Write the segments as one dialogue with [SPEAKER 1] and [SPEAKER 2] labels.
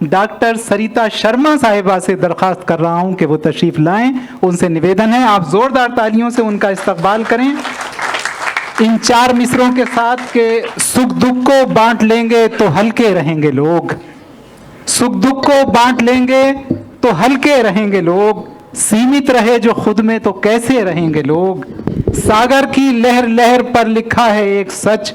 [SPEAKER 1] Doctor सरिता शर्मा साहिबा से दरख्वास्त कर रहा हूं कि वो तशरीफ लाएं। उनसे निवेदन है आप जोरदार तालियों से उनका इस्तकबाल करें इन 4 मिसरों के साथ के सुख दुख को बांट लेंगे तो हल्के रहेंगे लोग, सुख दुख को बांट लेंगे तो हल्के रहेंगे लोग, सीमित रहे जो खुद में तो कैसे रहेंगे लोग। सागर की लहर लहर पर लिखा है एक सच,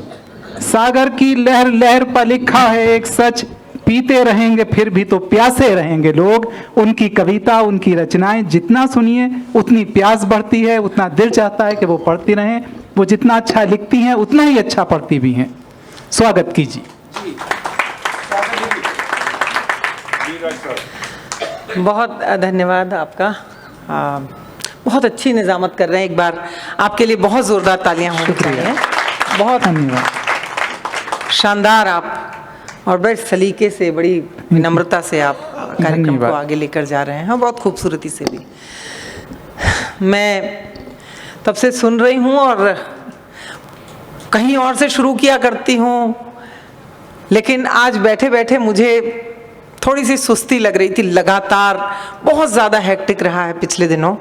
[SPEAKER 1] सागर की लहर लहर पर लिखा है एक सच, पीते रहेंगे फिर भी तो प्यासे रहेंगे लोग। उनकी कविता उनकी रचनाएं जितना सुनिए उतनी प्यास बढ़ती है, उतना दिल चाहता है कि वो पढ़ती रहें। वो जितना अच्छा लिखती हैं उतना ही अच्छा पढ़ती भी हैं। स्वागत कीजिए।
[SPEAKER 2] बहुत धन्यवाद आपका। बहुत अच्छी निजामत कर रहे हैं। एक बार आपके लिए बहुत जोरदार तालियां होनी चाहिए। बहुत
[SPEAKER 1] धन्यवाद।
[SPEAKER 2] शानदार आप और बड़े सलीके से बड़ी विनम्रता से आप कार्यक्रम को आगे लेकर जा रहे हैं, बहुत खूबसूरती से भी। मैं तब से सुन रही हूँ और कहीं और से शुरू किया करती हूँ, लेकिन आज बैठे बैठे मुझे थोड़ी सी सुस्ती लग रही थी। लगातार बहुत ज़्यादा हेक्टिक रहा है पिछले दिनों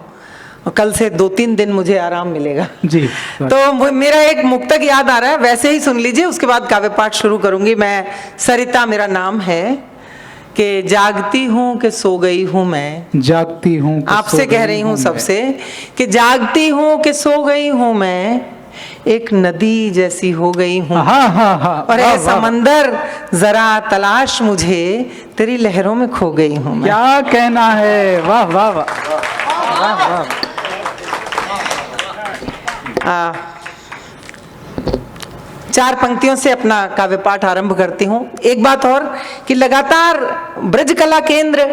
[SPEAKER 2] और कल से 2-3 दिन मुझे आराम मिलेगा
[SPEAKER 1] जी।
[SPEAKER 2] तो मेरा एक मुक्तक याद आ रहा है, वैसे ही सुन लीजिए, उसके बाद काव्य पाठ शुरू करूंगी। मैं सरिता मेरा नाम है कि जागती हूँ कि सो गई हूँ मैं,
[SPEAKER 1] जागती हूँ
[SPEAKER 2] आपसे कह रही हूँ सबसे कि जागती हूँ कि सो गई हूँ मैं, एक नदी जैसी हो गई हूँ। और है समंदर जरा तलाश मुझे, तेरी लहरों में खो गई हूँ मैं।
[SPEAKER 1] क्या कहना है, वाह वाह वाह वाह वाह।
[SPEAKER 2] 4 पंक्तियों से अपना काव्य पाठ आरंभ करती हूँ। एक बात और कि लगातार ब्रज कला केंद्र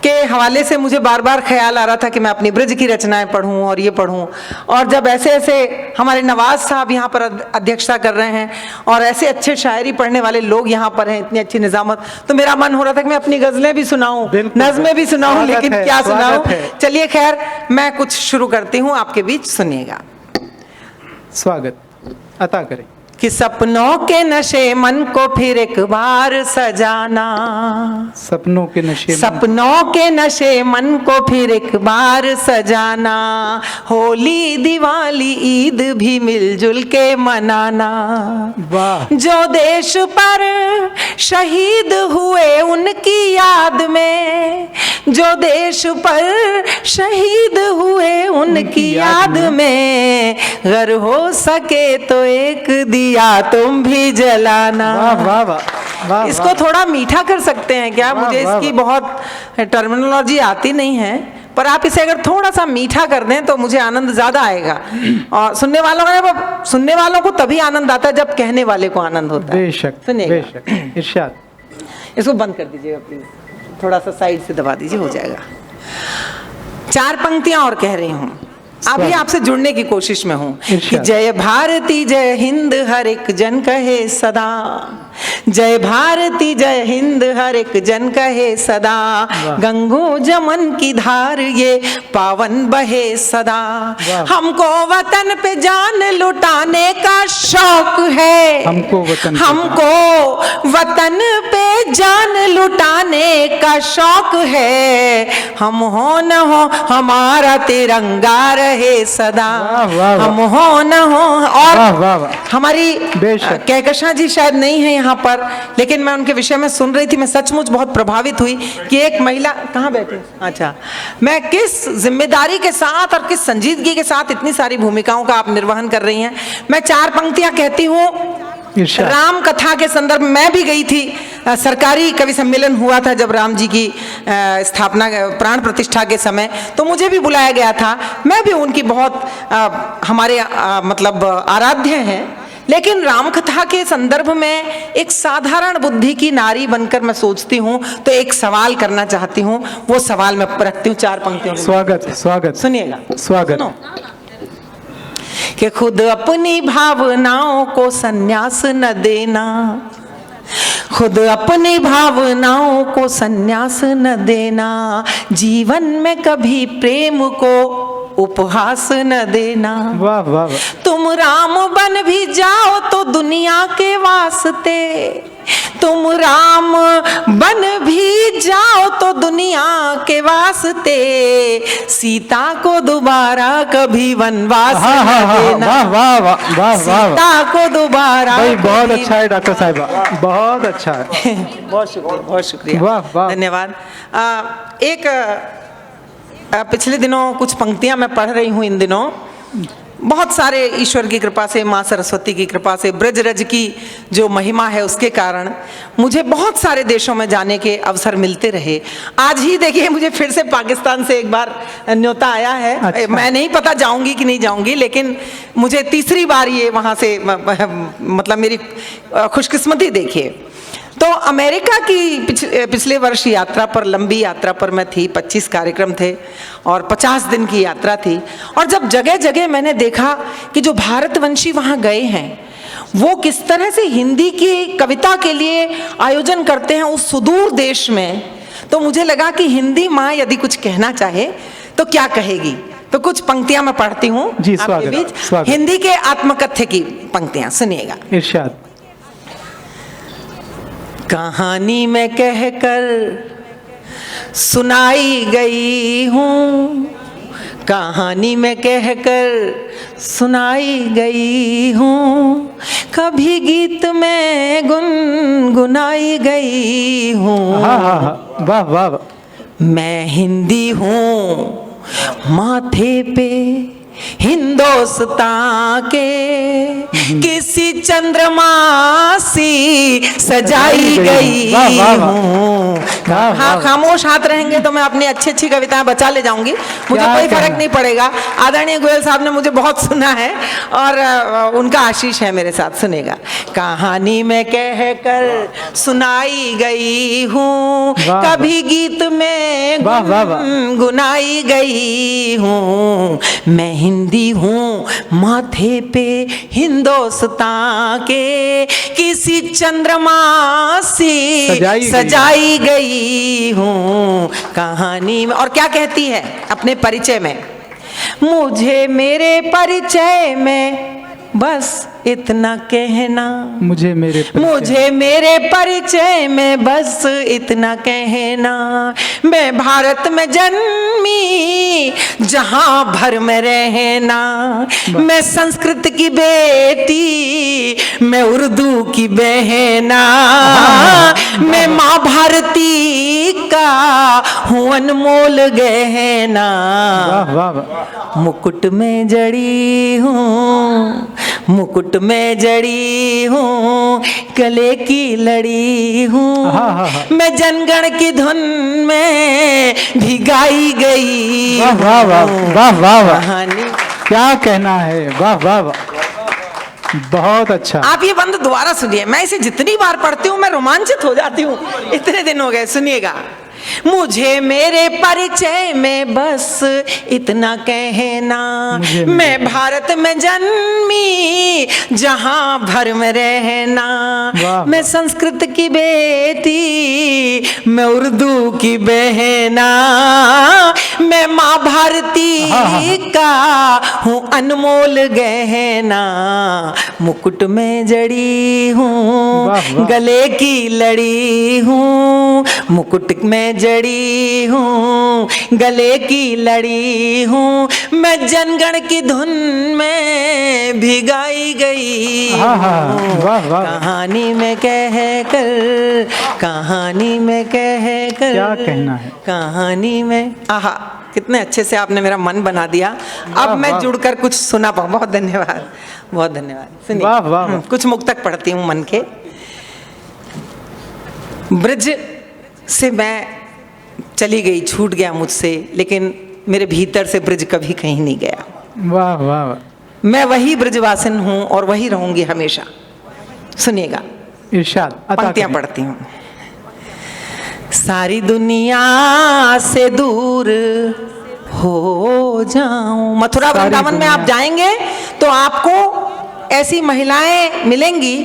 [SPEAKER 2] के हवाले से मुझे बार बार ख्याल आ रहा था कि मैं अपनी ब्रज की रचनाएं पढ़ूं और ये पढ़ूं, और जब ऐसे ऐसे हमारे नवाज साहब यहाँ पर अध्यक्षता कर रहे हैं और ऐसे अच्छे शायरी पढ़ने वाले लोग यहाँ पर हैं, इतनी अच्छी निजामत, तो मेरा मन हो रहा था कि मैं अपनी गजलें भी सुनाऊं, नज़में भी सुनाऊं, लेकिन क्या सुनाऊं। चलिए खैर, मैं कुछ शुरू करती हूँ, आपके बीच सुनिएगा।
[SPEAKER 1] स्वागत अता करें।
[SPEAKER 2] कि सपनों के नशे मन को फिर एक बार सजाना,
[SPEAKER 1] सपनों के नशे,
[SPEAKER 2] सपनों के नशे मन को फिर एक बार सजाना, होली दिवाली ईद भी मिलजुल के मनाना।
[SPEAKER 1] वाह।
[SPEAKER 2] जो देश पर शहीद हुए उनकी याद में, जो देश पर शहीद हुए उनकी याद में, अगर हो सके तो एक दिया तुम भी जलाना।
[SPEAKER 1] वाह वाह वाह वाह।
[SPEAKER 2] इसको थोड़ा मीठा कर सकते हैं क्या? मुझे इसकी बहुत टर्मिनोलॉजी आती नहीं है, पर आप इसे अगर थोड़ा सा मीठा कर दें तो मुझे आनंद ज्यादा आएगा। और सुनने वालों को तभी आनंद आता है जब कहने वाले को आनंद होता है।
[SPEAKER 1] बेशक बेशक। इरशाद।
[SPEAKER 2] इसको बंद कर दीजिएगा प्लीज, थोड़ा सा साइड से दबा दीजिए, हो जाएगा। 4 पंक्तियां और कह रही हूँ, अभी आपसे जुड़ने की कोशिश में हूँ कि जय भारती जय हिंद हर एक जन कहे सदा, जय भारती जय हिंद हर एक जन कहे सदा, गंगो जमन की धार ये पावन बहे सदा। हमको वतन पे जान लुटाने का शौक है, हमको वतन पे जान लुटाने का शौक है, हम हो न हो हमारा तिरंगा रहे सदा, हम हो न हो। और हमारी कहकशां जी शायद नहीं है यहाँ पर, लेकिन मैं उनके विषय में सुन रही थी, मैं सचमुच बहुत प्रभावित हुई कि एक महिला कहाँ बैठी, अच्छा, मैं किस जिम्मेदारी के साथ और किस संजीदगी के साथ इतनी सारी भूमिकाओं का आप निर्वहन कर रही हैं। मैं 4 पंक्तियां कहती हूँ। राम कथा के संदर्भ में मैं भी गई थी, सरकारी कवि सम्मेलन हुआ था जब राम जी की स्थापना प्राण प्रतिष्ठा के समय, तो मुझे भी बुलाया गया था। मैं भी उनकी बहुत हमारे मतलब आराध्य हैं, लेकिन रामकथा के संदर्भ में एक साधारण बुद्धि की नारी बनकर मैं सोचती हूँ, तो एक सवाल करना चाहती हूँ। वो सवाल मैं रखती हूँ 4 पंक्तियों में।
[SPEAKER 1] स्वागत स्वागत।
[SPEAKER 2] सुनिएगा,
[SPEAKER 1] स्वागत।
[SPEAKER 2] कि खुद अपनी भावनाओं को संन्यास न देना, खुद अपनी भावनाओं को संन्यास न देना, जीवन में कभी प्रेम को उपहास न देना।
[SPEAKER 1] वाह वाह वाह।
[SPEAKER 2] तुम राम बन भी जाओ तो दुनिया के वास्ते, तुम राम बन वास्ते सीता को दोबारा कभी वनवास
[SPEAKER 1] हाँ हाँ
[SPEAKER 2] न
[SPEAKER 1] हाँ,
[SPEAKER 2] देना।
[SPEAKER 1] वाह वाह वाह वाह वाह
[SPEAKER 2] सीता को दोबारा
[SPEAKER 1] भाई बहुत
[SPEAKER 2] कभी-
[SPEAKER 1] अच्छा है डॉक्टर साहिबा, बहुत अच्छा है।
[SPEAKER 2] बहुत शुक्रिया, बहुत शुक्रिया,
[SPEAKER 1] वाह, वाह।
[SPEAKER 2] धन्यवाद। पिछले दिनों कुछ पंक्तियां मैं पढ़ रही हूँ इन दिनों, बहुत सारे ईश्वर की कृपा से, माँ सरस्वती की कृपा से, ब्रज रज की जो महिमा है उसके कारण मुझे बहुत सारे देशों में जाने के अवसर मिलते रहे। आज ही देखिए मुझे फिर से पाकिस्तान से एक बार न्योता आया है।
[SPEAKER 1] अच्छा।
[SPEAKER 2] मैं नहीं पता जाऊंगी कि नहीं जाऊंगी, लेकिन मुझे तीसरी बार ये वहाँ से मतलब मेरी खुशकिस्मती देखिए। तो अमेरिका की पिछले वर्ष यात्रा पर, लंबी यात्रा पर मैं थी, 25 कार्यक्रम थे और 50 दिन की यात्रा थी। और जब जगह जगह मैंने देखा कि जो भारतवंशी वहाँ गए हैं वो किस तरह से हिंदी की कविता के लिए आयोजन करते हैं उस सुदूर देश में, तो मुझे लगा कि हिंदी माँ यदि कुछ कहना चाहे तो क्या कहेगी। तो कुछ पंक्तियां मैं पढ़ती हूँ
[SPEAKER 1] जी,
[SPEAKER 2] आपके
[SPEAKER 1] स्वागत,
[SPEAKER 2] बीच।
[SPEAKER 1] स्वागत।
[SPEAKER 2] हिंदी के आत्मकथ्य की पंक्तियां सुनिएगा।
[SPEAKER 1] इरशाद।
[SPEAKER 2] कहानी में कहकर सुनाई गई हूँ, कहानी में कहकर सुनाई गई हूँ, कभी गीत में गुनगुनाई गई हूँ।
[SPEAKER 1] हाँ हाँ हाँ, वाह वाह वाह।
[SPEAKER 2] मैं हिंदी हूँ, माथे पे हिंदोस्तां के किसी चंद्रमा सी सजाई गई
[SPEAKER 1] वाह, वाह, वाह।
[SPEAKER 2] हूँ।
[SPEAKER 1] वाह,
[SPEAKER 2] हाँ,
[SPEAKER 1] वाह।
[SPEAKER 2] खामोश हाथ रहेंगे तो मैं अपनी अच्छी अच्छी कविताएं बचा ले जाऊंगी, मुझे
[SPEAKER 1] क्या
[SPEAKER 2] कोई फर्क
[SPEAKER 1] कहना।
[SPEAKER 2] नहीं पड़ेगा। आदरणीय गोयल साहब ने मुझे बहुत सुना है और उनका आशीष है मेरे साथ। सुनेगा। कहानी में कहकर सुनाई गई हूँ,
[SPEAKER 1] वाह,
[SPEAKER 2] कभी गीत में
[SPEAKER 1] वाह, वाह, वाह।
[SPEAKER 2] गुनाई गई हूँ। मैं हिंदी हूँ, माथे पे हिंदोस्तां के किसी चंद्रमा सी सजाई गई हूँ। कहानी में और क्या कहती है अपने परिचय में, मुझे मेरे परिचय में बस इतना कहना, मुझे मेरे परिचय में बस इतना कहना। मैं भारत में जन्मी जहां भर में रहना, मैं संस्कृत की बेटी, मैं उर्दू की बहना, मैं माँ भारती का हूँ अनमोल गहना।
[SPEAKER 1] वाह वाह वाह।
[SPEAKER 2] मुकुट में जड़ी हूँ, मुकुट में जड़ी हूँ, गले की लड़ी हूँ।
[SPEAKER 1] हाँ, हाँ, हाँ।
[SPEAKER 2] मैं जनगण की धुन में भी गाई गई।
[SPEAKER 1] वाह वाह वाह वाह वाह वाह।
[SPEAKER 2] कहानी
[SPEAKER 1] क्या कहना है, वाह वाह वाह, बहुत अच्छा।
[SPEAKER 2] आप ये बंद दोबारा सुनिए, मैं इसे जितनी बार पढ़ती हूँ मैं रोमांचित हो जाती हूँ, इतने दिन हो गए। सुनिएगा। मुझे मेरे परिचय में बस इतना कहना, मैं भारत में जन्मी जहां भर में रहना, मैं संस्कृत की बेटी, मैं उर्दू की बहना, मैं माँ भारती का हूँ अनमोल गहना। मुकुट में जड़ी हूँ, गले की लड़ी हूँ, मुकुट में जड़ी हूँ, गले की लड़ी हूँ, मैं जनगण की धुन में भिगाई गई हूँ। कहानी में कह कर, कहानी में कह कर,
[SPEAKER 1] क्या कहना है,
[SPEAKER 2] कहानी में। आहा, कितने अच्छे से आपने मेरा मन बना दिया। अब मैं जुड़कर कुछ सुना पाऊँ। बहुत धन्यवाद, बहुत धन्यवाद। सुनिए, कुछ मुक्तक पढ़ती हूँ मन के। ब्रज से मैं चली गई, छूट गया मुझसे, लेकिन मेरे भीतर से ब्रज कभी कहीं नहीं गया।
[SPEAKER 1] वाह वाह वाह।
[SPEAKER 2] मैं वही ब्रजवासिन हूँ और वही रहूंगी हमेशा। सुनिएगा,
[SPEAKER 1] इरशाद।
[SPEAKER 2] पंक्तियां पढ़ती हूँ। सारी दुनिया से दूर हो जाऊं। मथुरा वृंदावन में आप जाएंगे तो आपको ऐसी महिलाएं मिलेंगी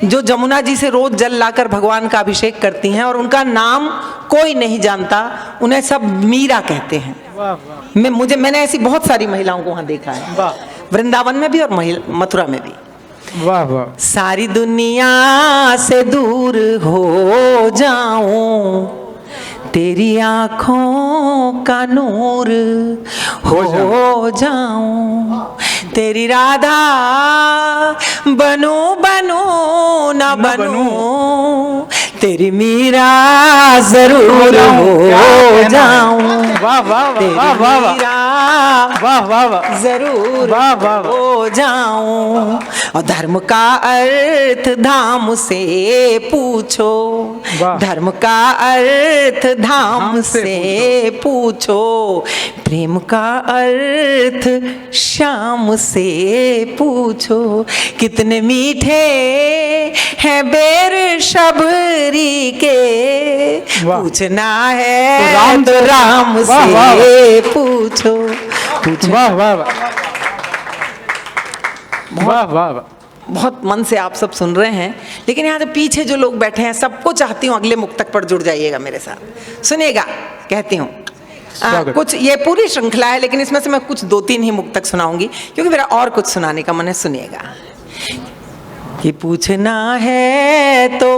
[SPEAKER 2] जो जमुना जी से रोज जल लाकर भगवान का अभिषेक करती हैं और उनका नाम कोई नहीं जानता, उन्हें सब मीरा कहते हैं। मैंने ऐसी बहुत सारी महिलाओं को वहां देखा है, वृंदावन में भी और मथुरा में भी।
[SPEAKER 1] वाह वाह।
[SPEAKER 2] सारी दुनिया से दूर हो जाऊं, तेरी आँखों का नूर हो जाऊं, तेरी राधा बनूं बनूं न बनूं, तेरी मीरा जरूर हो जाऊं।
[SPEAKER 1] वाह वाह वाह वाह वाह वाह वाह
[SPEAKER 2] जरूर
[SPEAKER 1] वाह वाह वाह।
[SPEAKER 2] हो जाऊं। और धर्म का अर्थ धाम से पूछो,
[SPEAKER 1] वाह।
[SPEAKER 2] धर्म का अर्थ धाम से पूछो, प्रेम का अर्थ शाम से पूछो, कितने मीठे हैं बेर शबरी के,
[SPEAKER 1] वाह।
[SPEAKER 2] पूछना है
[SPEAKER 1] राम
[SPEAKER 2] तो राम
[SPEAKER 1] वाह, वाह,
[SPEAKER 2] से पूछो।
[SPEAKER 1] वाह वाह वाह वाह वाह वाह।
[SPEAKER 2] बहुत मन से आप सब सुन रहे हैं, लेकिन यहाँ जो पीछे जो लोग बैठे हैं सबको चाहती हूँ अगले मुक्तक पर जुड़ जाइएगा मेरे साथ, सुनिएगा कहती हूँ। कुछ ये पूरी श्रृंखला है, लेकिन इसमें से मैं कुछ 2-3 ही मुक्तक सुनाऊंगी क्योंकि मेरा और कुछ सुनाने का मन है। सुनिएगा कि पूछना है तो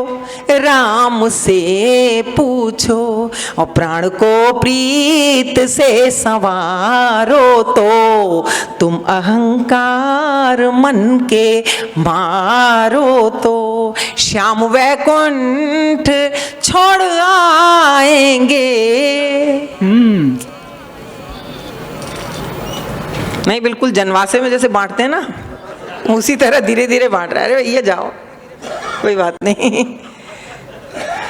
[SPEAKER 2] राम से पूछो, और प्राण को प्रीत से संवारो तो, तुम अहंकार मन के मारो तो, श्याम वैकुंठ छोड़ आएंगे। नहीं, बिल्कुल जनवासे में जैसे बांटते हैं ना, उसी तरह धीरे धीरे बांट रहा है। अरे भैया जाओ, कोई बात नहीं।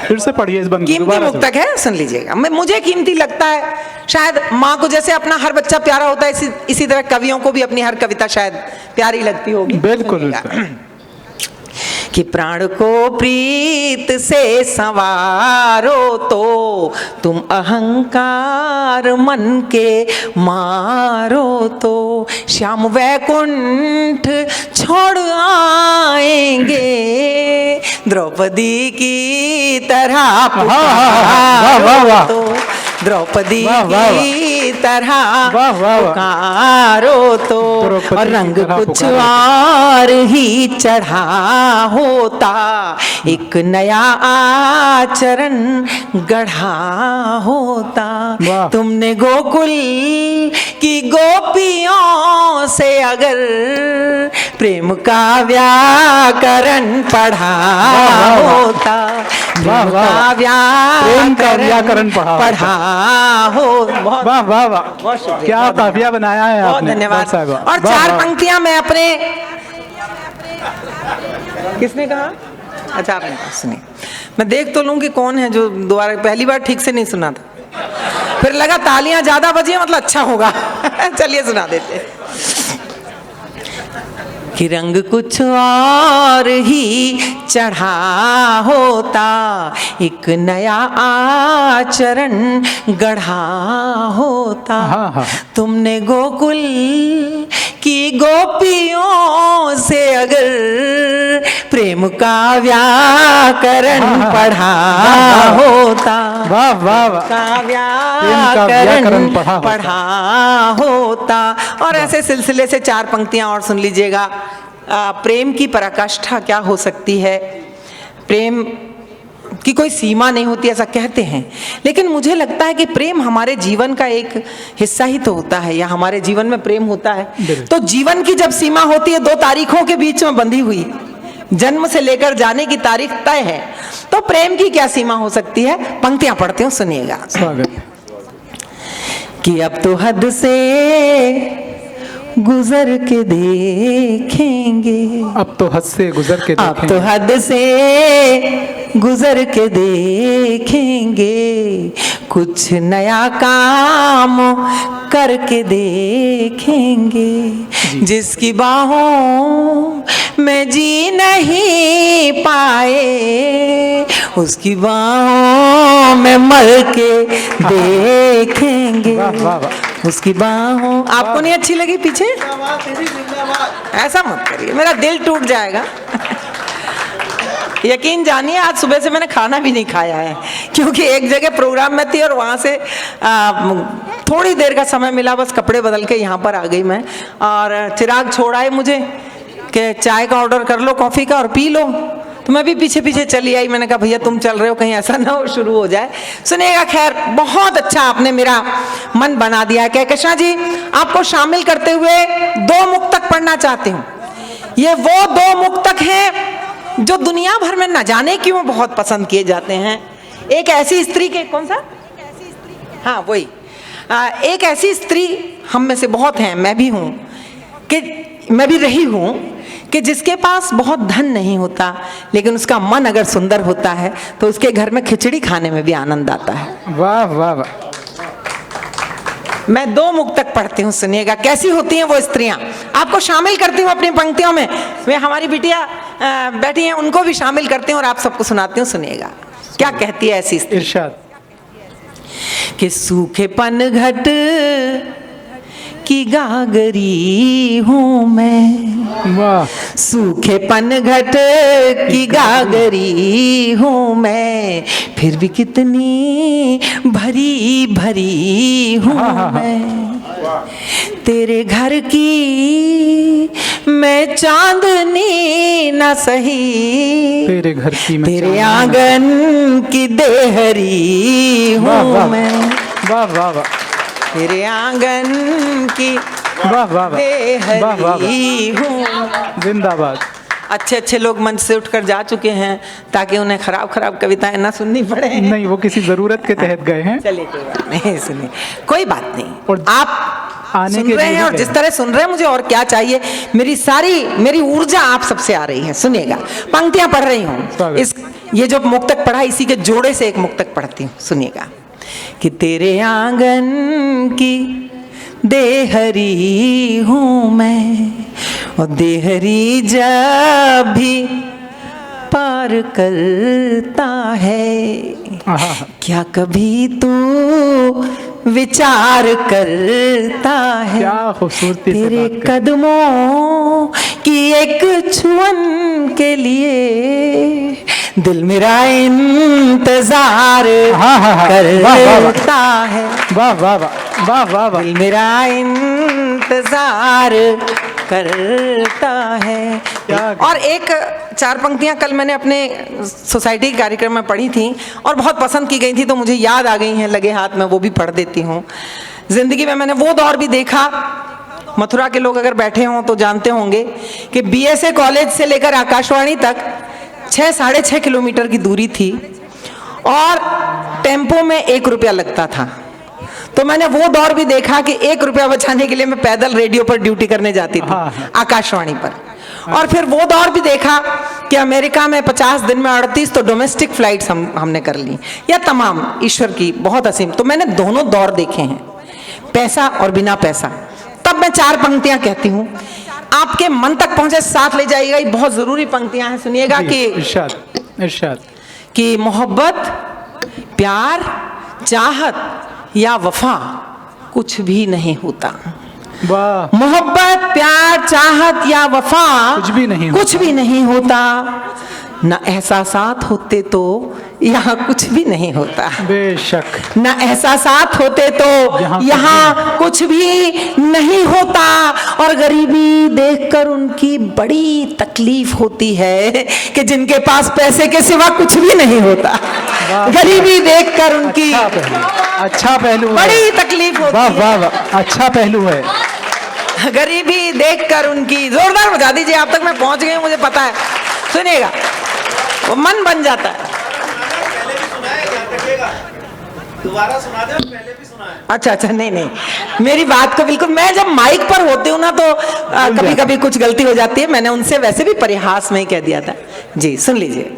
[SPEAKER 1] फिर से पढ़िए इस बंद
[SPEAKER 2] कीमती मुक्तक है, सुन लीजिएगा। मुझे कीमती लगता है, शायद माँ को जैसे अपना हर बच्चा प्यारा होता है, इसी तरह कवियों को भी अपनी हर कविता शायद प्यारी लगती होगी।
[SPEAKER 1] बिल्कुल
[SPEAKER 2] कि प्राण को प्रीत से संवारो तो, तुम अहंकार मन के मारो तो, श्याम वैकुंठ छोड़ आएंगे, द्रौपदी की तरह पुकारो तो, द्रौपदी की तरह पुकारो तो, और रंग कुछ और ही चढ़ा होता, एक नया आचरण गढ़ा होता। तुमने गोकुल की गोपियों से अगर प्रेम का व्याकरण पढ़ा होता, प्रेम का व्याकरण पढ़ा हो।
[SPEAKER 1] वाह वाह वाह, क्या काफिया बनाया है आपने।
[SPEAKER 2] बहुत धन्यवाद। और 4 पंक्तियां मैं अपने, किसने कहा? अच्छा आपने कहा, सुनिए। मैं देख तो लूं कि कौन है जो दोबारा, पहली बार ठीक से नहीं सुना था, फिर लगा तालियां ज्यादा बजी मतलब अच्छा होगा। चलिए सुना देते। कि रंग कुछ और ही चढ़ा होता, एक नया आचरण गढ़ा होता। तुमने गोकुल की गोपियों से अगर प्रेम का व्याकरण पढ़ा होता,
[SPEAKER 1] वाह वाह वाह,
[SPEAKER 2] का व्याकरण पढ़ा होता। और ऐसे सिलसिले से 4 पंक्तियां और सुन लीजिएगा। प्रेम की पराकाष्ठा क्या हो सकती है, प्रेम की कोई सीमा नहीं होती ऐसा कहते हैं, लेकिन मुझे लगता है कि प्रेम हमारे जीवन का एक हिस्सा ही तो होता है, या हमारे जीवन में प्रेम होता है तो जीवन की जब सीमा होती है 2 तारीखों के बीच में बंधी हुई, जन्म से लेकर जाने की तारीख तय है, तो प्रेम की क्या सीमा हो सकती है। पंक्तियां पढ़ती हूँ, सुनिएगा। कि अब तो हद से गुजर के देखेंगे,
[SPEAKER 1] अब तो हद से गुजर के देखेंगे,
[SPEAKER 2] अब तो हद से गुजर के देखेंगे, कुछ नया काम करके देखेंगे, जिसकी बाहों में जी नहीं पाए, उसकी बाहों में मर के देखेंगे। उसकी बाहों, आपको नहीं अच्छी लगी पीछे? ऐसा मत करिए, मेरा दिल टूट जाएगा। यकीन जानिए आज सुबह से मैंने खाना भी नहीं खाया है, क्योंकि एक जगह प्रोग्राम में थी और वहाँ से थोड़ी देर का समय मिला, बस कपड़े बदल के यहाँ पर आ गई मैं। और चिराग छोड़ आए मुझे कि चाय का ऑर्डर कर लो, कॉफ़ी का, और पी लो। तो मैं भी पीछे पीछे चली आई। मैंने कहा भैया तुम चल रहे हो, कहीं ऐसा ना हो शुरू हो जाए। सुनिएगा, खैर बहुत अच्छा आपने मेरा मन बना दिया है। कहकशां जी, आपको शामिल करते हुए 2 मुक्तक पढ़ना चाहती हूँ। ये वो 2 मुक्तक हैं जो दुनिया भर में न जाने क्यों बहुत पसंद किए जाते हैं। एक ऐसी स्त्री के, कौन सा, हाँ वही, एक ऐसी स्त्री हम में से बहुत हैं, मैं भी हूँ, कि मैं भी रही हूँ, कि जिसके पास बहुत धन नहीं होता लेकिन उसका मन अगर सुंदर होता है तो उसके घर में खिचड़ी खाने में भी आनंद आता है।
[SPEAKER 1] वाह वाह वाह।
[SPEAKER 2] मैं 2 मुक्तक पढ़ती हूँ, सुनिएगा कैसी होती हैं वो स्त्रियां। आपको शामिल करती हूँ अपनी पंक्तियों में। वे हमारी बिटिया बैठी हैं, उनको भी शामिल करती हूँ और आप सबको सुनाती हूँ। सुनिएगा क्या कहती है ऐसी स्त्री।
[SPEAKER 1] इरशाद।
[SPEAKER 2] कि सूखे पनघट की गागरी हूँ मैं,
[SPEAKER 1] वाह।
[SPEAKER 2] सूखे पनघट की गागरी हूँ मैं, फिर भी कितनी भरी भरी हूँ मैं। तेरे घर की मैं चांदनी न सही,
[SPEAKER 1] तेरे घर की मैं
[SPEAKER 2] तेरे आंगन की देहरी हूँ मैं।
[SPEAKER 1] वाह वाह वाह।
[SPEAKER 2] तेरे आंगन की
[SPEAKER 1] वाह वाह वाह।
[SPEAKER 2] देहरी हूँ।
[SPEAKER 1] जिंदाबाद।
[SPEAKER 2] अच्छे अच्छे लोग मंच से उठकर जा चुके हैं ताकि उन्हें खराब खराब कविताएं ना सुननी पड़े।
[SPEAKER 1] नहीं, वो किसी जरूरत के तहत गए हैं।
[SPEAKER 2] चलिए कोई बात नहीं, सुनिए कोई बात नहीं।
[SPEAKER 1] और
[SPEAKER 2] आप
[SPEAKER 1] आने
[SPEAKER 2] सुन
[SPEAKER 1] के
[SPEAKER 2] रहे
[SPEAKER 1] लिए
[SPEAKER 2] हैं और जिस तरह सुन रहे हैं, मुझे और क्या चाहिए। मेरी ऊर्जा आप सबसे आ रही है। सुनिएगा, पंक्तियां पढ़ रही हूँ। ये जो मुक्तक पढ़ा इसी के जोड़े से एक मुक्तक पढ़ती हूँ। सुनिएगा कि तेरे आंगन की देहरी हूँ मैं, और देहरी जब भी पार करता है, क्या कभी तू विचार करता है।
[SPEAKER 1] क्या खूबसूरती से
[SPEAKER 2] तेरे
[SPEAKER 1] बात कर।
[SPEAKER 2] कदमों की एक छुअन के लिए दिल मेरा इंतजार करता है।
[SPEAKER 1] वाह वाह वाह वाह वाह वाह।
[SPEAKER 2] दिल मेरा इंतजार करता है। और एक 4 पंक्तियां कल मैंने अपने सोसाइटी के कार्यक्रम में पढ़ी थी और बहुत पसंद की गई थी, तो मुझे याद आ गई हैं लगे हाथ में, वो भी पढ़ देती हूँ। जिंदगी में मैंने वो दौर भी देखा, मथुरा के लोग अगर बैठे हों तो जानते होंगे कि बीएसए कॉलेज से लेकर आकाशवाणी तक 6-6.5 किलोमीटर की दूरी थी और टेम्पो में 1 रुपया लगता था। तो मैंने वो दौर भी देखा कि 1 रुपया बचाने के लिए मैं पैदल रेडियो पर ड्यूटी करने जाती थी, आकाशवाणी पर। और फिर वो दौर भी देखा कि अमेरिका में 50 दिन में 38 तो डोमेस्टिक फ्लाइट्स हमने कर ली, या तमाम ईश्वर की बहुत असीम। तो मैंने दोनों दौर देखे हैं, पैसा और बिना पैसा। तब मैं 4 पंक्तियां कहती हूँ, आपके मन तक पहुंचे, साथ ले जाइएगा। ये बहुत जरूरी पंक्तियां हैं। सुनिएगा कि
[SPEAKER 1] इरशाद इरशाद।
[SPEAKER 2] कि मोहब्बत, प्यार, चाहत या वफा कुछ भी नहीं होता।
[SPEAKER 1] वाह।
[SPEAKER 2] मोहब्बत, प्यार, चाहत या वफा
[SPEAKER 1] कुछ भी नहीं
[SPEAKER 2] होता। न एहसासात होते तो यहाँ कुछ भी नहीं होता।
[SPEAKER 1] बेशक।
[SPEAKER 2] न एहसासात होते तो यहाँ कुछ भी नहीं होता। और गरीबी देखकर उनकी बड़ी तकलीफ होती है कि जिनके पास पैसे के सिवा कुछ भी नहीं होता। गरीबी देखकर उनकी
[SPEAKER 1] अच्छा पहलू
[SPEAKER 2] बड़ी तकलीफ होती है।
[SPEAKER 1] वाह वाह वाह, अच्छा पहलू है।
[SPEAKER 2] गरीबी देखकर उनकी, जोरदार बजा दीजिए। आप तक मैं पहुंच गई हूं, मुझे पता है। सुनिएगा, वो मन बन जाता है।
[SPEAKER 3] दोबारा सुना दे, पहले भी सुना है।
[SPEAKER 2] अच्छा, नहीं, मेरी बात को बिल्कुल, मैं जब माइक पर होती हूँ ना तो कभी कभी कुछ गलती हो जाती है। मैंने उनसे वैसे भी परिहास में ही कह दिया था। जी सुन लीजिए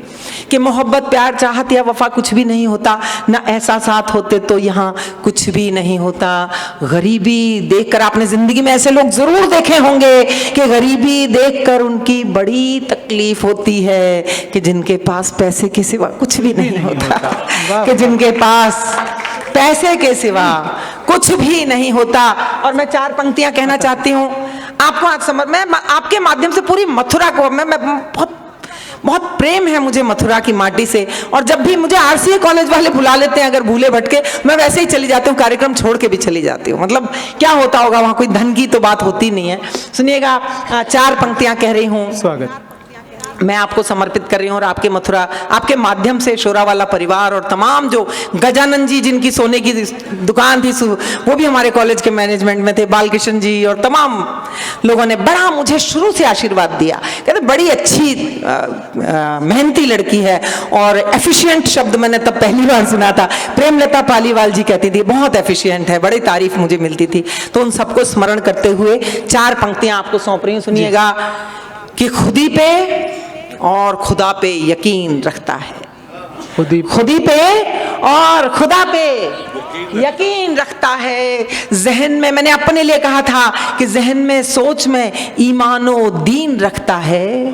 [SPEAKER 2] कि मोहब्बत, प्यार, चाहत या वफा कुछ भी नहीं होता। न एहसासात होते तो यहाँ कुछ भी नहीं होता। गरीबी देखकर, आपने जिंदगी में ऐसे लोग जरूर देखे होंगे कि गरीबी देखकर उनकी बड़ी तकलीफ होती है कि जिनके पास पैसे के सिवा कुछ भी नहीं होता। कि जिनके पास पैसे के सिवा कुछ भी नहीं होता। और मैं 4 पंक्तियां कहना चाहती हूँ आपको आज समझ, मैं आपके माध्यम से पूरी मथुरा को, मैं बहुत प्रेम है मुझे मथुरा की माटी से। और जब भी मुझे आरसीए कॉलेज वाले बुला लेते हैं अगर भूले भटके, मैं वैसे ही चली जाती हूँ, कार्यक्रम छोड़ के भी चली जाती हूँ। मतलब क्या होता होगा वहाँ, कोई धन की तो बात होती नहीं है। सुनिएगा, 4 पंक्तियां कह रही हूँ।
[SPEAKER 1] स्वागत।
[SPEAKER 2] मैं आपको समर्पित कर रही हूँ और आपके मथुरा, आपके माध्यम से शोरा वाला परिवार और तमाम जो गजानन जी जिनकी सोने की दुकान थी, वो भी हमारे कॉलेज के मैनेजमेंट में थे, बालकृष्ण जी और तमाम लोगों ने बड़ा मुझे शुरू से आशीर्वाद दिया। कहते बड़ी अच्छी मेहनती लड़की है, और एफिशिएंट शब्द मैंने तब पहली बार सुना था। प्रेमलता पालीवाल जी कहती थी बहुत एफिशिएंट है, बड़ी तारीफ मुझे मिलती थी। तो उन सबको स्मरण करते हुए 4 पंक्तियां आपको सौंप रही हूँ, सुनिएगा कि खुदी पे और खुदा पे यकीन रखता है, खुदी पे और खुदा पे यकीन रखता है। जहन में, मैंने अपने लिए कहा था कि जहन में सोच में ईमानो दीन रखता है,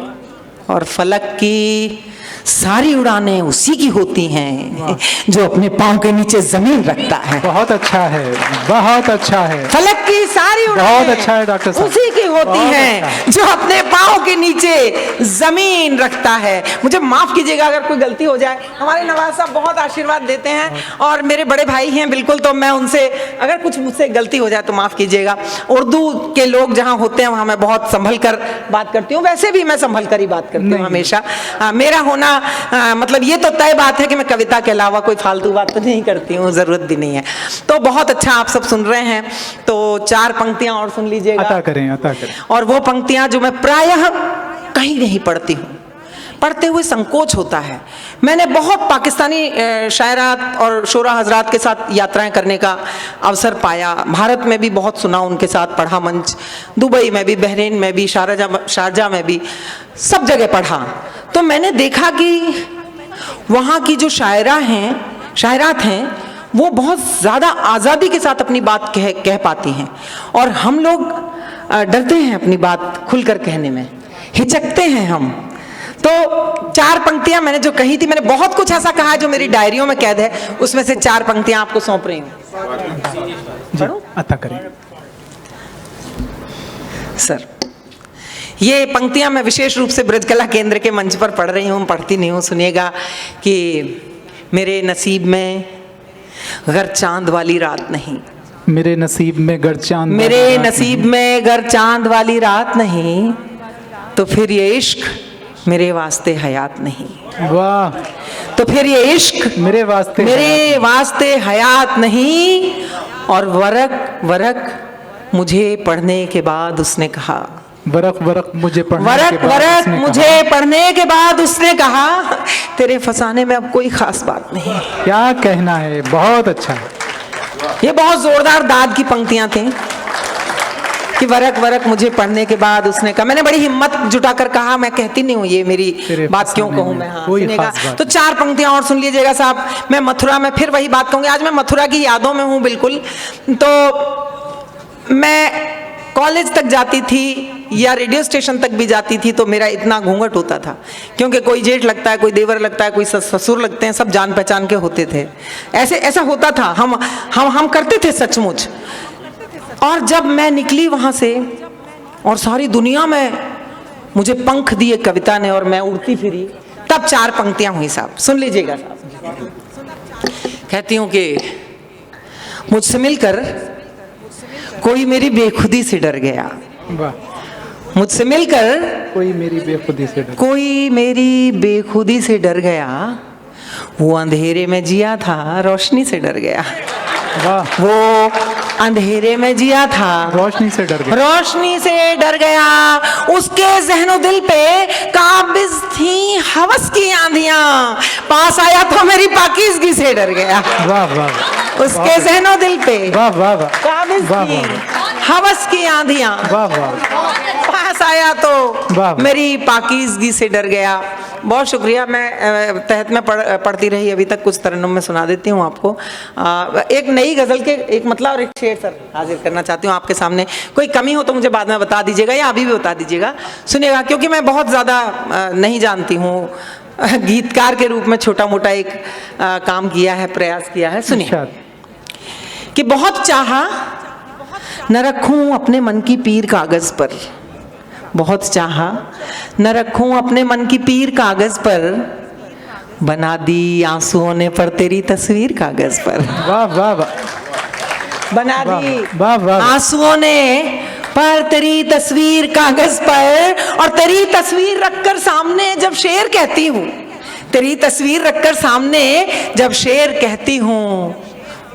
[SPEAKER 2] और फलक की सारी उड़ानें उसी की होती हैं जो अपने पांव के नीचे जमीन रखता है।
[SPEAKER 1] बहुत अच्छा है, बहुत अच्छा है।
[SPEAKER 2] फलक की सारी उड़ानें
[SPEAKER 1] बहुत अच्छा है डॉक्टर साहब,
[SPEAKER 2] उसी की होती हैं
[SPEAKER 1] अच्छा
[SPEAKER 2] जो अपने पांव के नीचे जमीन रखता है। मुझे माफ कीजिएगा अगर कोई गलती हो जाए, हमारे नवाज साहब बहुत आशीर्वाद देते हैं और मेरे बड़े भाई हैं बिल्कुल, तो मैं उनसे अगर कुछ मुझसे गलती हो जाए तो माफ कीजिएगा। उर्दू के लोग जहाँ होते हैं वहाँ मैं बहुत संभल कर बात करती हूँ, वैसे भी मैं संभल कर ही बात करती हूँ हमेशा। मेरा होना मतलब ये तो तय बात है कि मैं कविता के अलावा कोई फालतू बात तो नहीं करती हूँ, जरूरत भी नहीं है। तो बहुत अच्छा आप सब सुन रहे हैं, तो 4 पंक्तियां और सुन लीजिएगा।
[SPEAKER 1] अता करें, अता करें।
[SPEAKER 2] और वो पंक्तियां जो मैं प्रायः कहीं नहीं पढ़ती हूँ, पढ़ते हुए संकोच होता है। मैंने बहुत पाकिस्तानी शायरात और शोरा हजरात के साथ यात्राएं करने का अवसर पाया, भारत में भी बहुत सुना, उनके साथ पढ़ा मंच, दुबई में भी, बहरीन में भी, शारजा में भी, सब जगह पढ़ा। तो मैंने देखा कि वहाँ की जो शायरात हैं वो बहुत ज़्यादा आज़ादी के साथ अपनी बात कह पाती हैं, और हम लोग डरते हैं अपनी बात खुलकर कहने में, हिचकते हैं हम। तो 4 पंक्तियां मैंने जो कही थी, मैंने बहुत कुछ ऐसा कहा है जो मेरी डायरियों में कैद है, उसमें से 4 पंक्तियां आपको सौंप रही हूँ।
[SPEAKER 1] अता करें
[SPEAKER 2] सर। ये पंक्तियां मैं विशेष रूप से ब्रजकला केंद्र के मंच पर पढ़ रही हूँ, पढ़ती नहीं हूँ। सुनिएगा कि मेरे नसीब में गर चांद वाली रात नहीं,
[SPEAKER 1] मेरे नसीब में गर चांद,
[SPEAKER 2] मेरे नसीब में गर चांद वाली रात नहीं, तो फिर ये इश्क मेरे वास्ते हयात नहीं।
[SPEAKER 1] वाह।
[SPEAKER 2] तो फिर ये इश्क मेरे वास्ते हयात नहीं। और वरक वरक मुझे पढ़ने के बाद उसने कहा,
[SPEAKER 1] वरक वरक मुझे
[SPEAKER 2] पढ़ने के बाद उसने कहा, तेरे फसाने में अब कोई खास बात नहीं।
[SPEAKER 1] क्या कहना है, बहुत अच्छा।
[SPEAKER 2] ये बहुत जोरदार दाद की पंक्तियां थी कि वरक वरक मुझे पढ़ने के बाद उसने कहा। मैंने बड़ी हिम्मत जुटाकर कहा, मैं कहती नहीं हूँ ये मेरी बात, क्यों कहूँ मैं। हाँ, सुनिएगा। तो 4 पंक्तियां और सुन लीजिएगा साहब। मैं मथुरा में फिर वही बात कहूँगी, आज मैं मथुरा की यादों में हूँ बिल्कुल। तो मैं कॉलेज तक जाती थी या रेडियो स्टेशन तक भी जाती थी तो मेरा इतना घूंघट होता था, क्योंकि कोई जेठ लगता है, कोई देवर लगता है, कोई ससुर लगते हैं, सब जान पहचान के होते थे। ऐसा होता था, हम करते थे सचमुच। और जब मैं निकली वहाँ से और सारी दुनिया में मुझे पंख दिए कविता ने और मैं उड़ती फिरी, तब 4 पंक्तियां हुई साहब, सुन लीजिएगा साहब। कहती हूँ कि मुझसे मिलकर कोई मेरी बेखुदी से डर गया, मुझसे मिलकर कोई मेरी बेखुदी से डर गया, वो अंधेरे में जिया था रोशनी से डर गया। वो अंधेरे में जिया था रोशनी से डर गया। उसके जहनो दिल पे काबिज थी हवस की आंधियां, पास आया तो मेरी पाकीज़गी से डर गया। उसके जहनो दिल पे काबिज थी हवस की आंधियां, पास आया तो मेरी पाकीज़गी से डर गया। बहुत शुक्रिया। मैं तहत में पढ़ती रही अभी तक, कुछ तरन्नुम में सुना देती हूँ आपको। एक नई गज़ल के एक मतलब और एक शेर सर हाजिर करना चाहती हूँ आपके सामने। कोई कमी हो तो मुझे बाद में बता दीजिएगा या अभी भी बता दीजिएगा। सुनिएगा, क्योंकि मैं बहुत ज़्यादा नहीं जानती हूँ, गीतकार के रूप में छोटा मोटा एक काम किया है, प्रयास किया है। सुनिए कि बहुत चाहा न रखूं अपने मन की पीर कागज पर, बहुत चाहा न रखूं अपने मन की पीर कागज पर, बना दी आंसुओं ने पर तेरी तस्वीर कागज पर।
[SPEAKER 1] वाह वाह वाह।
[SPEAKER 2] बना दी आंसुओं ने पर तेरी तस्वीर कागज पर और तेरी तस्वीर रखकर सामने जब शेर कहती हूँ, तेरी तस्वीर रखकर सामने जब शेर कहती हूँ,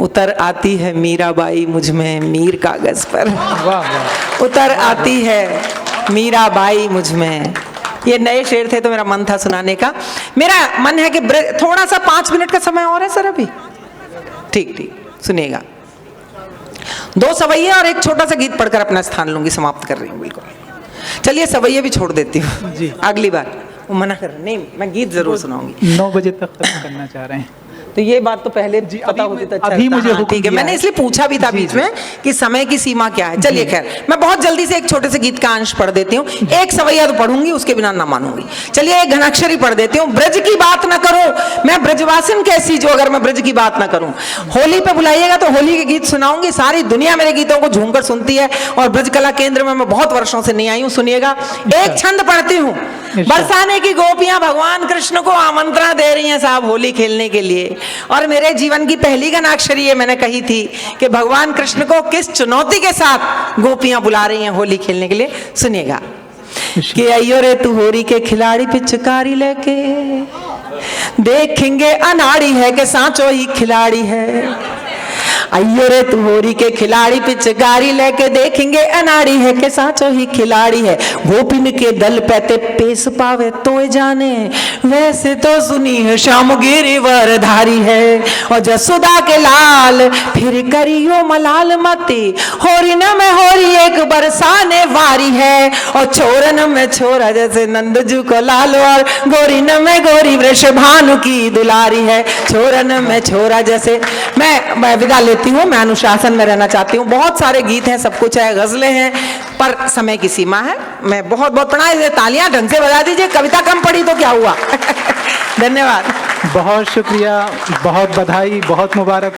[SPEAKER 2] उतर आती है मीराबाई मुझ में मीर कागज पर।
[SPEAKER 1] वाह वाह।
[SPEAKER 2] उतर आती है मीराबाई मुझ में। ये नए शेर थे तो मेरा मन था सुनाने का। मेरा मन है कि थोड़ा सा 5 मिनट का समय और है सर अभी। ठीक ठीक सुनिएगा। 2 सवैये और एक छोटा सा गीत पढ़कर अपना स्थान लूंगी, समाप्त कर रही हूँ बिल्कुल। चलिए सवैये भी छोड़ देती हूँ
[SPEAKER 1] जी।
[SPEAKER 2] अगली बार। वो मना कर नहीं, मैं गीत जरूर सुनाऊंगी।
[SPEAKER 1] 9 बजे तक खत्म करना चाह रहे हैं।
[SPEAKER 2] तो ये बात तो पहले पता होती तो अच्छा
[SPEAKER 1] अभी
[SPEAKER 2] लगता।
[SPEAKER 1] मुझे
[SPEAKER 2] हाँ,
[SPEAKER 1] हुक्म
[SPEAKER 2] ठीक है,
[SPEAKER 1] दिया
[SPEAKER 2] मैंने
[SPEAKER 1] है।
[SPEAKER 2] इसलिए पूछा भी था बीच में कि समय की सीमा क्या है। चलिए खैर मैं बहुत जल्दी से एक छोटे से गीत का अंश पढ़ देती हूँ। एक सवैया तो पढ़ूंगी, उसके बिना ना मानूंगी। चलिए एक घनाक्षरी पढ़ देती हूँ। ब्रज की बात ना करूं मैं ब्रजवासिन कैसी, जो अगर मैं ब्रज की बात ना करूं। होली पे बुलाइएगा तो होली के गीत सुनाऊंगी। सारी दुनिया मेरे गीतों को झूमकर सुनती है और ब्रज कला केंद्र में मैं बहुत वर्षों से नहीं आई हूँ। सुनिएगा, एक छंद पढ़ती हूँ। बरसाने की गोपियां भगवान कृष्ण को आमंत्रण दे रही हैं साहब होली खेलने के लिए। और मेरे जीवन की पहली घनाक्षरी ये मैंने कही थी कि भगवान कृष्ण को किस चुनौती के साथ गोपियां बुला रही हैं होली खेलने के लिए। सुनिएगा कि अयो रे तू होरी के खिलाड़ी पिचकारी लेके, देखेंगे अनाड़ी है कि सांचो ही खिलाड़ी है। अयो रे तू होरी के खिलाड़ी पिचकारी लेके, देखेंगे अनाड़ी है के सांचो ही खिलाड़ी है। गोपिन के दल पे पेश पावे तो जाने, वैसे तो सुनी है श्याम गिरिवरधारी है। और जसुदा के लाल फिर करियो मलाल मती, होरी न में होरी एक बरसाने वारी है। और छोरन में छोरा जैसे नंदजू को लाल, और गोरी न में गोरी वृष भानु की दुलारी है। छोरन में छोरा जैसे। मैं विदा लेती हूँ, मैं अनुशासन में रहना चाहती हूँ। बहुत सारे गीत हैं, सब कुछ है, गजलें हैं, पर समय की सीमा है। मैं बहुत बहुत प्रणाम। तालियां ढंग से बजा दीजिए, कविता कम पड़ी तो क्या हुआ। धन्यवाद।
[SPEAKER 1] बहुत शुक्रिया, बहुत बधाई, बहुत मुबारक।